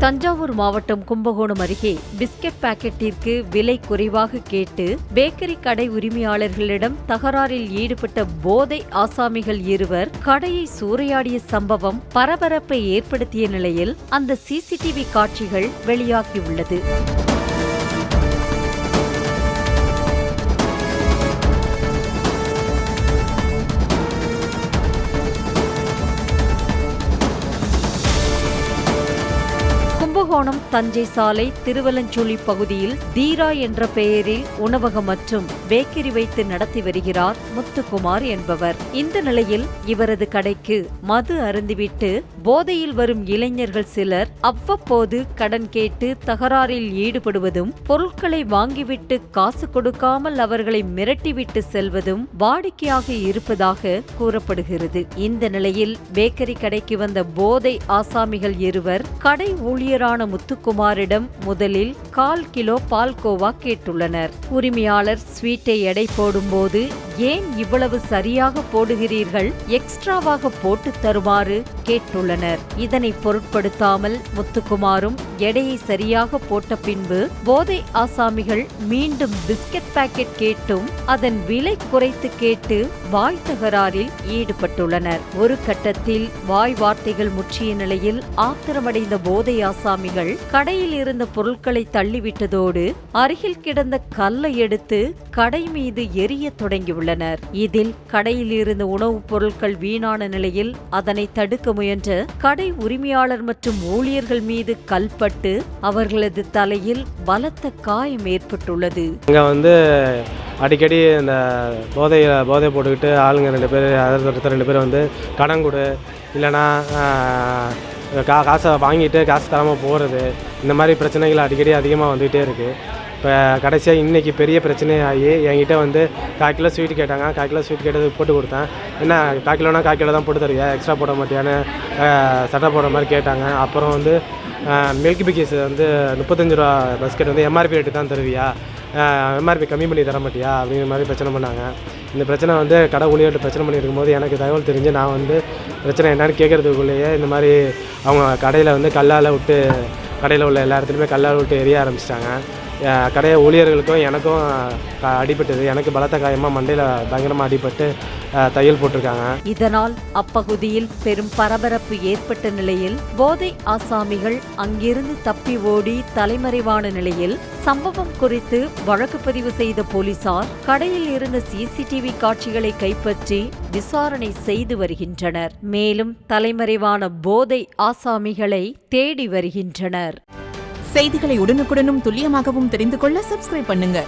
தஞ்சாவூர் மாவட்டம் கும்பகோணம் அருகே பிஸ்கட் பாக்கெட்டிற்கு விலை குறைவாக கேட்டு பேக்கரி கடை உரிமையாளர்களிடம் தகராறில் ஈடுபட்ட போதை ஆசாமிகள் இருவர் கடையை சூறையாடிய சம்பவம் பரபரப்பை ஏற்படுத்திய நிலையில் அந்த சிசிடிவி காட்சிகள் வெளியாகியுள்ளது. கும்பகோணம் தஞ்சை சாலை திருவலஞ்சுழி பகுதியில் தீரா என்ற பெயரில் உணவகம் மற்றும் பேக்கரி வைத்து நடத்தி வருகிறார் முத்துக்குமார் என்பவர். இந்த நிலையில் இவரது கடைக்கு மது அருந்திவிட்டு போதையில் வரும் இளைஞர்கள் சிலர் அவ்வப்போது கடன் கேட்டு தகராறில் ஈடுபடுவதும் பொருட்களை வாங்கிவிட்டு காசு கொடுக்காமல் அவர்களை மிரட்டிவிட்டு செல்வதும் வாடிக்கையாக இருப்பதாக கூறப்படுகிறது. இந்த நிலையில் பேக்கரி கடைக்கு வந்த போதை ஆசாமிகள் இருவர் கடை ஊழியரான முத்துக்குமாரிடம் முதலில் 1/4 கிலோ பால்கோவா கேட்டுள்ளனர். உரிமையாளர் ஸ்வீட்டை எடை போடும்போது ஏன் இவ்வளவு சரியாக போடுகிறீர்கள், எக்ஸ்ட்ராவாக போட்டு தருமாறு கேட்டுள்ளனர். இதனை பொருட்படுத்தாமல் முத்துக்குமாரும் எடையை சரியாக போட்ட பின்பு போதை ஆசாமிகள் மீண்டும் பிஸ்கட் பாக்கெட் கேட்டும் அதன் விலை குறைத்து கேட்டு வாய் தகராறில் ஈடுபட்டுள்ளனர். ஒரு கட்டத்தில் வாய் வார்த்தைகள் முற்றிய நிலையில் ஆத்திரமடைந்த போதை ஆசாமிகள் கடையில் இருந்த பொருட்களை தள்ளிவிட்டதோடு அருகில் கிடந்த கல்லை எடுத்து கடை மீது எரிய தொடங்கியுள்ளனர். இதில் கடையில் இருந்த உணவுப் பொருட்கள் வீணான நிலையில் அதனை தடுக்க முயன்ற கடை உரிமையாளர் மற்றும் ஊழியர்கள் மீது கல்பட்டு அவர்களது தலையில் பலத்த காயம் ஏற்பட்டுள்ளது. அடிக்கடி இந்த போதை போட்டுக்கிட்டு ஆளுங்க 2 பேர் 2 பேர் கடன் கொடு, இல்லைனா காசை வாங்கிட்டு காசு தராமல் போகிறது, இந்த மாதிரி பிரச்சனைகள் அடிக்கடி அதிகமாக வந்துகிட்டே இருக்குது. இப்போ கடைசியாக இன்றைக்கி பெரிய பிரச்சனையாகி என்கிட்ட 1/4 கிலோ ஸ்வீட் கேட்டாங்க. 1/4 கிலோ ஸ்வீட் கேட்டது போட்டு கொடுத்தேன். என்ன 1/4 கிலோனா 1/4 கிலோ தான் போட்டு தருவியா, எக்ஸ்ட்ரா போட மாட்டியான்னு சட்டை போடுற மாதிரி கேட்டாங்க. அப்புறம் மில்க் பிக்கிஸ் 35 ரூபா பஸ்கெட் எம்ஆர்பி ரேட்டு தான் தருவியா, எம்ஆர்பி கம்மி பண்ணி தர மாட்டியா அப்படிங்கிற மாதிரி பிரச்சனை பண்ணாங்க. இந்த பிரச்சனை கடை ஊழியர்கிட்ட பிரச்சனை பண்ணியிருக்கும் போது எனக்கு தகவல் தெரிஞ்சு நான் பிரச்சனை என்னன்னு கேட்குறதுக்குள்ளேயே இந்த மாதிரி அவங்க கடையில் கல்லால் விட்டு கடையில் உள்ள எல்லா இடத்துலையுமே கல்லால் விட்டு எரிய ஆரம்பிச்சிட்டாங்க. கடை ஊழியர்களுக்கும் எனக்கும் அடிபட்டது. எனக்கு பலத்த காயமாக மண்டையில் பயங்கரமாக அடிபட்டு தையல் போட்டிருக்காங்க. இதனால் அப்பகுதியில் பெரும் பரபரப்பு ஏற்பட்ட நிலையில் போதை ஆசாமிகள் அங்கிருந்து தப்பி ஓடி தலைமறைவான நிலையில் சம்பவம் குறித்து வழக்கு பதிவு செய்த போலீசார் கடையில் இருந்த சிசிடிவி காட்சிகளை கைப்பற்றி விசாரணை செய்து வருகின்றனர். மேலும் தலைமறைவான போதை ஆசாமிகளை தேடி வருகின்றனர். செய்திகளை உடனுக்குடனும் துல்லியமாகவும் தெரிந்து கொள்ள சப்ஸ்கிரைப் பண்ணுங்க.